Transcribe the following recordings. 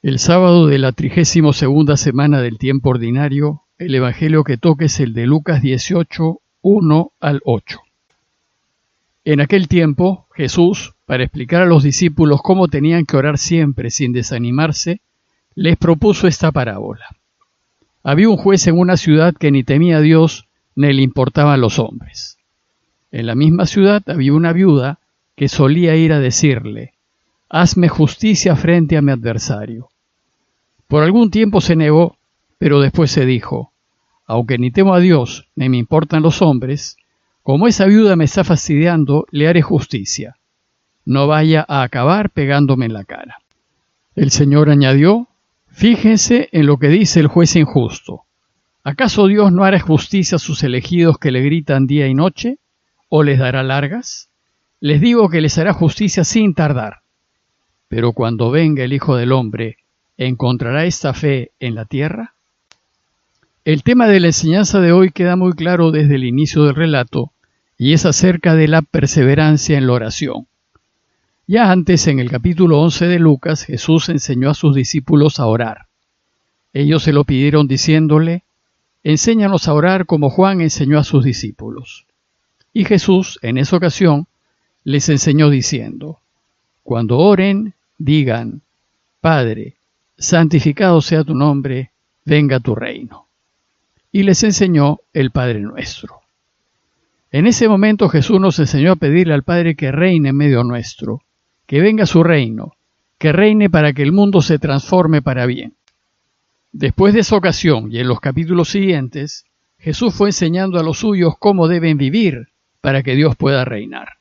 El sábado de la 32ª semana del tiempo ordinario, el evangelio que toca es el de Lucas 18, 1 al 8. En aquel tiempo, Jesús, para explicar a los discípulos cómo tenían que orar siempre sin desanimarse, les propuso esta parábola. Había un juez en una ciudad que ni temía a Dios ni le importaban los hombres. En la misma ciudad había una viuda que solía ir a decirle: «Hazme justicia frente a mi adversario». Por algún tiempo se negó, pero después se dijo: «Aunque ni temo a Dios ni me importan los hombres, como esa viuda me está fastidiando, le haré justicia. No vaya a acabar pegándome en la cara». El Señor añadió: «Fíjense en lo que dice el juez injusto. ¿Acaso Dios no hará justicia a sus elegidos que le gritan día y noche? ¿O les dará largas? Les digo que les hará justicia sin tardar. Pero cuando venga el Hijo del Hombre, ¿encontrará esta fe en la tierra?». El tema de la enseñanza de hoy queda muy claro desde el inicio del relato, y es acerca de la perseverancia en la oración. Ya antes, en el capítulo 11 de Lucas, Jesús enseñó a sus discípulos a orar. Ellos se lo pidieron diciéndole: «Enséñanos a orar como Juan enseñó a sus discípulos». Y Jesús, en esa ocasión, les enseñó diciendo: «Cuando oren, digan: Padre, santificado sea tu nombre, venga tu reino». Y les enseñó el Padre Nuestro. En ese momento Jesús nos enseñó a pedirle al Padre que reine en medio nuestro, que venga su reino, que reine para que el mundo se transforme para bien. Después de esa ocasión y en los capítulos siguientes, Jesús fue enseñando a los suyos cómo deben vivir para que Dios pueda reinar.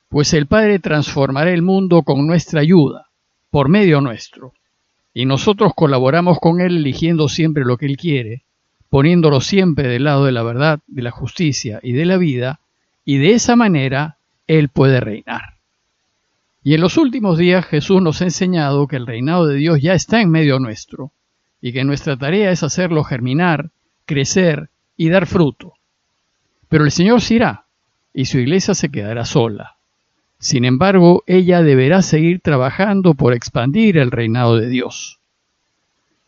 Pues el Padre transformará el mundo con nuestra ayuda, por medio nuestro. Y nosotros colaboramos con Él eligiendo siempre lo que Él quiere, poniéndolo siempre del lado de la verdad, de la justicia y de la vida, y de esa manera Él puede reinar. Y en los últimos días Jesús nos ha enseñado que el reinado de Dios ya está en medio nuestro, y que nuestra tarea es hacerlo germinar, crecer y dar fruto. Pero el Señor se irá, y su iglesia se quedará sola. Sin embargo, ella deberá seguir trabajando por expandir el reinado de Dios.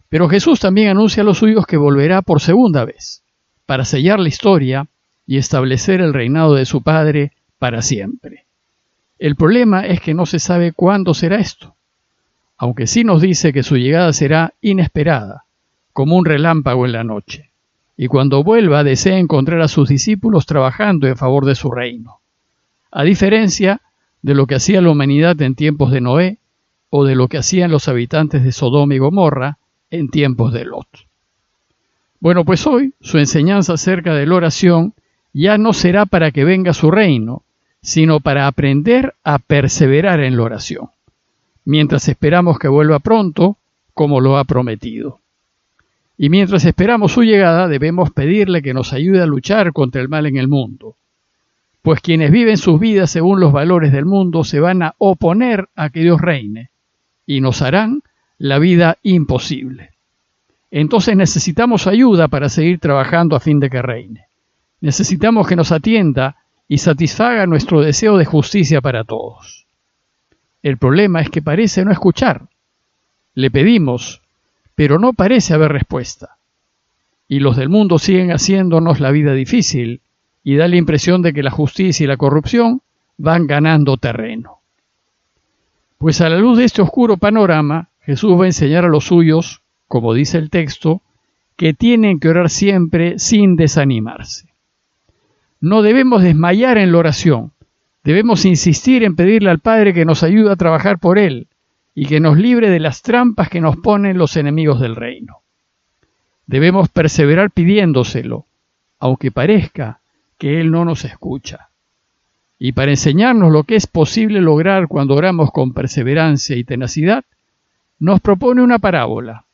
Pero Jesús también anuncia a los suyos que volverá por segunda vez, para sellar la historia y establecer el reinado de su Padre para siempre. El problema es que no se sabe cuándo será esto, aunque sí nos dice que su llegada será inesperada, como un relámpago en la noche, y cuando vuelva desea encontrar a sus discípulos trabajando en favor de su reino, a diferencia de lo que hacía la humanidad en tiempos de Noé o de lo que hacían los habitantes de Sodoma y Gomorra en tiempos de Lot. Bueno, pues hoy su enseñanza acerca de la oración ya no será para que venga su reino, sino para aprender a perseverar en la oración, mientras esperamos que vuelva pronto, como lo ha prometido. Y mientras esperamos su llegada, debemos pedirle que nos ayude a luchar contra el mal en el mundo, pues quienes viven sus vidas según los valores del mundo se van a oponer a que Dios reine, y nos harán la vida imposible. Entonces necesitamos ayuda para seguir trabajando a fin de que reine. Necesitamos que nos atienda y satisfaga nuestro deseo de justicia para todos. El problema es que parece no escuchar. Le pedimos, pero no parece haber respuesta. Y los del mundo siguen haciéndonos la vida difícil y da la impresión de que la justicia y la corrupción van ganando terreno. Pues a la luz de este oscuro panorama, Jesús va a enseñar a los suyos, como dice el texto, que tienen que orar siempre sin desanimarse. No debemos desmayar en la oración, debemos insistir en pedirle al Padre que nos ayude a trabajar por Él y que nos libre de las trampas que nos ponen los enemigos del reino. Debemos perseverar pidiéndoselo, aunque parezca que Él no nos escucha. Y para enseñarnos lo que es posible lograr cuando oramos con perseverancia y tenacidad, nos propone una parábola,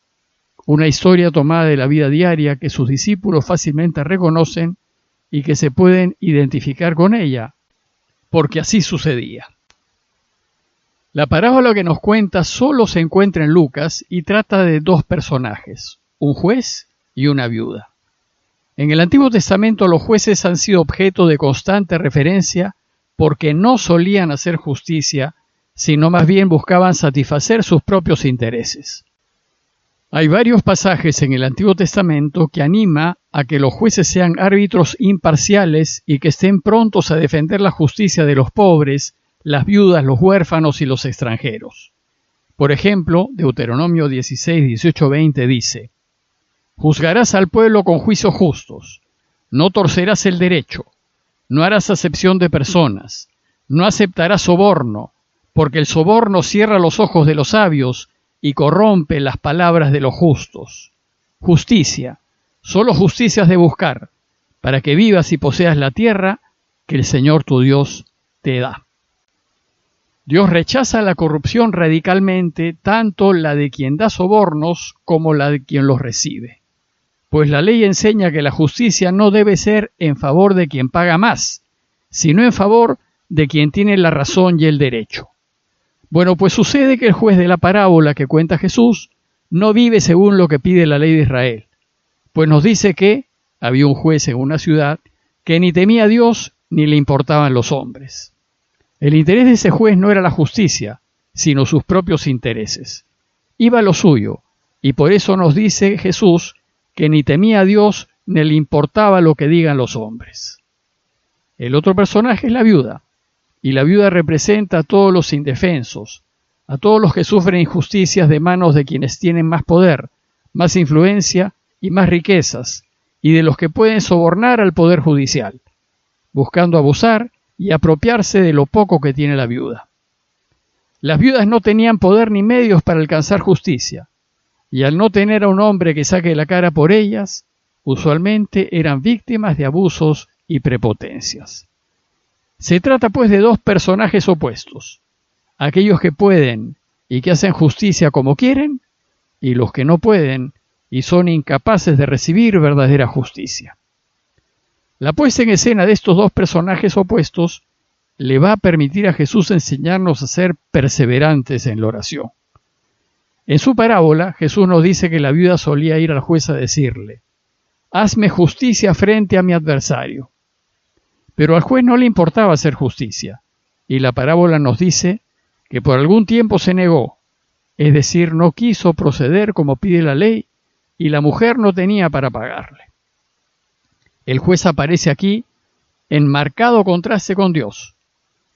una historia tomada de la vida diaria que sus discípulos fácilmente reconocen y que se pueden identificar con ella, porque así sucedía. La parábola que nos cuenta solo se encuentra en Lucas y trata de dos personajes, un juez y una viuda. En el Antiguo Testamento los jueces han sido objeto de constante referencia porque no solían hacer justicia, sino más bien buscaban satisfacer sus propios intereses. Hay varios pasajes en el Antiguo Testamento que anima a que los jueces sean árbitros imparciales y que estén prontos a defender la justicia de los pobres, las viudas, los huérfanos y los extranjeros. Por ejemplo, Deuteronomio 16, 18, 20 dice: «Juzgarás al pueblo con juicios justos, no torcerás el derecho, no harás acepción de personas, no aceptarás soborno, porque el soborno cierra los ojos de los sabios y corrompe las palabras de los justos. Justicia, solo justicia has de buscar, para que vivas y poseas la tierra que el Señor tu Dios te da». Dios rechaza la corrupción radicalmente, tanto la de quien da sobornos como la de quien los recibe. Pues la ley enseña que la justicia no debe ser en favor de quien paga más, sino en favor de quien tiene la razón y el derecho. Bueno, pues sucede que el juez de la parábola que cuenta Jesús no vive según lo que pide la ley de Israel, pues nos dice que había un juez en una ciudad que ni temía a Dios ni le importaban los hombres. El interés de ese juez no era la justicia, sino sus propios intereses. Iba a lo suyo, y por eso nos dice Jesús que ni temía a Dios ni le importaba lo que digan los hombres. El otro personaje es la viuda, y la viuda representa a todos los indefensos, a todos los que sufren injusticias de manos de quienes tienen más poder, más influencia y más riquezas, y de los que pueden sobornar al poder judicial, buscando abusar y apropiarse de lo poco que tiene la viuda. Las viudas no tenían poder ni medios para alcanzar justicia, y al no tener a un hombre que saque la cara por ellas, usualmente eran víctimas de abusos y prepotencias. Se trata pues de dos personajes opuestos, aquellos que pueden y que hacen justicia como quieren, y los que no pueden y son incapaces de recibir verdadera justicia. La puesta en escena de estos dos personajes opuestos le va a permitir a Jesús enseñarnos a ser perseverantes en la oración. En su parábola, Jesús nos dice que la viuda solía ir al juez a decirle: «Hazme justicia frente a mi adversario». Pero al juez no le importaba hacer justicia, y la parábola nos dice que por algún tiempo se negó, es decir, no quiso proceder como pide la ley, y la mujer no tenía para pagarle. El juez aparece aquí en marcado contraste con Dios,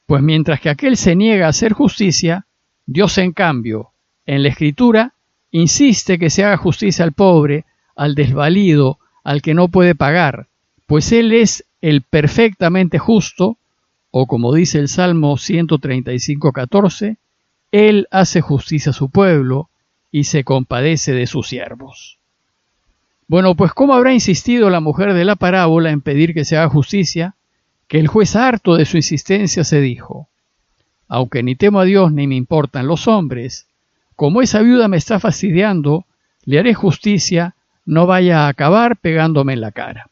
pues mientras que aquel se niega a hacer justicia, Dios en cambio, en la Escritura, insiste que se haga justicia al pobre, al desvalido, al que no puede pagar, pues Él es el perfectamente justo, o como dice el Salmo 135:14, Él hace justicia a su pueblo y se compadece de sus siervos. Bueno, pues ¿cómo habrá insistido la mujer de la parábola en pedir que se haga justicia, que el juez, harto de su insistencia, se dijo: «Aunque ni temo a Dios ni me importan los hombres, como esa viuda me está fastidiando, le haré justicia, no vaya a acabar pegándome en la cara».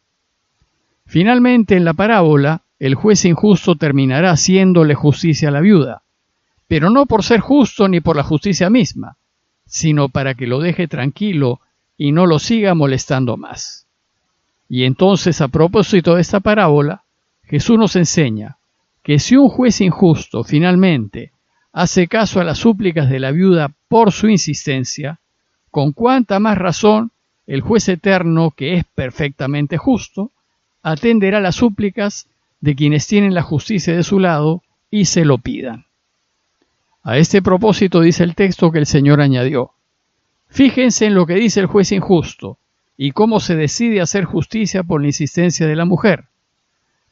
Finalmente, en la parábola, el juez injusto terminará haciéndole justicia a la viuda, pero no por ser justo ni por la justicia misma, sino para que lo deje tranquilo y no lo siga molestando más. Y entonces, a propósito de esta parábola, Jesús nos enseña que si un juez injusto finalmente hace caso a las súplicas de la viuda por su insistencia, con cuánta más razón el juez eterno, que es perfectamente justo, atenderá las súplicas de quienes tienen la justicia de su lado y se lo pidan. A este propósito dice el texto que el Señor añadió: «Fíjense en lo que dice el juez injusto y cómo se decide hacer justicia por la insistencia de la mujer.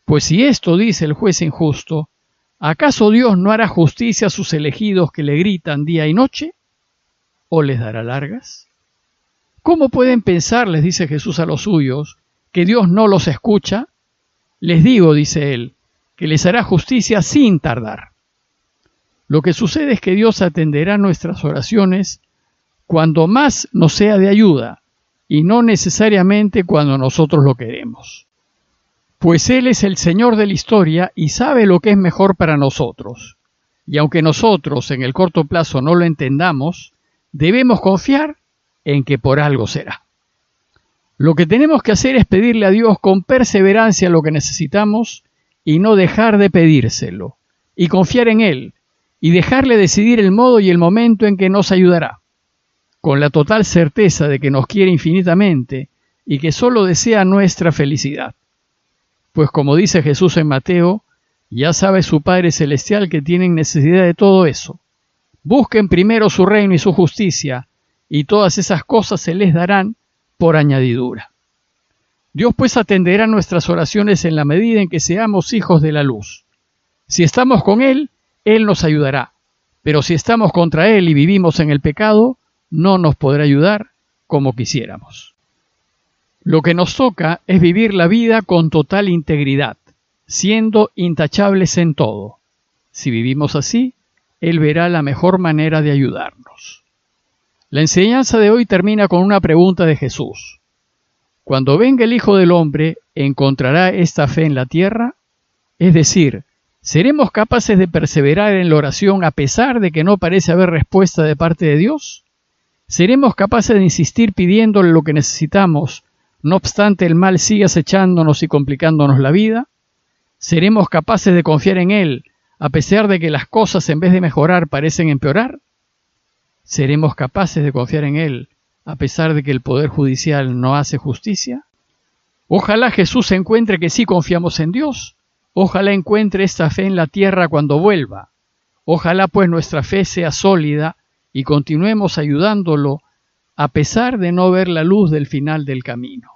Pues si esto dice el juez injusto, ¿acaso Dios no hará justicia a sus elegidos que le gritan día y noche? ¿O les dará largas? ¿Cómo pueden pensar, les dice Jesús a los suyos, que Dios no los escucha? Les digo, dice él, que les hará justicia sin tardar». Lo que sucede es que Dios atenderá nuestras oraciones cuando más nos sea de ayuda, y no necesariamente cuando nosotros lo queremos. Pues Él es el Señor de la historia y sabe lo que es mejor para nosotros. Y aunque nosotros en el corto plazo no lo entendamos, debemos confiar en que por algo será. Lo que tenemos que hacer es pedirle a Dios con perseverancia lo que necesitamos y no dejar de pedírselo, y confiar en Él, y dejarle decidir el modo y el momento en que nos ayudará. con la total certeza de que nos quiere infinitamente y que solo desea nuestra felicidad. Pues como dice Jesús en Mateo, ya sabe su Padre Celestial que tienen necesidad de todo eso. Busquen primero su reino y su justicia, y todas esas cosas se les darán por añadidura. Dios pues atenderá nuestras oraciones en la medida en que seamos hijos de la luz. Si estamos con Él, Él nos ayudará, pero si estamos contra Él y vivimos en el pecado, no nos podrá ayudar como quisiéramos. Lo que nos toca es vivir la vida con total integridad, siendo intachables en todo. Si vivimos así, Él verá la mejor manera de ayudarnos. La enseñanza de hoy termina con una pregunta de Jesús. Cuando venga el Hijo del Hombre, ¿encontrará esta fe en la tierra? Es decir, ¿seremos capaces de perseverar en la oración a pesar de que no parece haber respuesta de parte de Dios? ¿Seremos capaces de insistir pidiéndole lo que necesitamos, no obstante el mal sigue acechándonos y complicándonos la vida? ¿Seremos capaces de confiar en Él, a pesar de que las cosas en vez de mejorar parecen empeorar? ¿Seremos capaces de confiar en Él, a pesar de que el Poder Judicial no hace justicia? Ojalá Jesús encuentre que sí confiamos en Dios. Ojalá encuentre esta fe en la tierra cuando vuelva. Ojalá pues nuestra fe sea sólida y continuemos ayudándolo a pesar de no ver la luz del final del camino.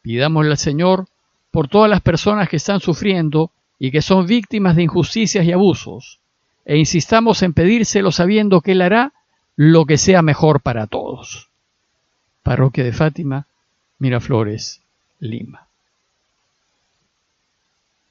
Pidámosle al Señor por todas las personas que están sufriendo y que son víctimas de injusticias y abusos, e insistamos en pedírselo sabiendo que Él hará lo que sea mejor para todos. Parroquia de Fátima, Miraflores, Lima.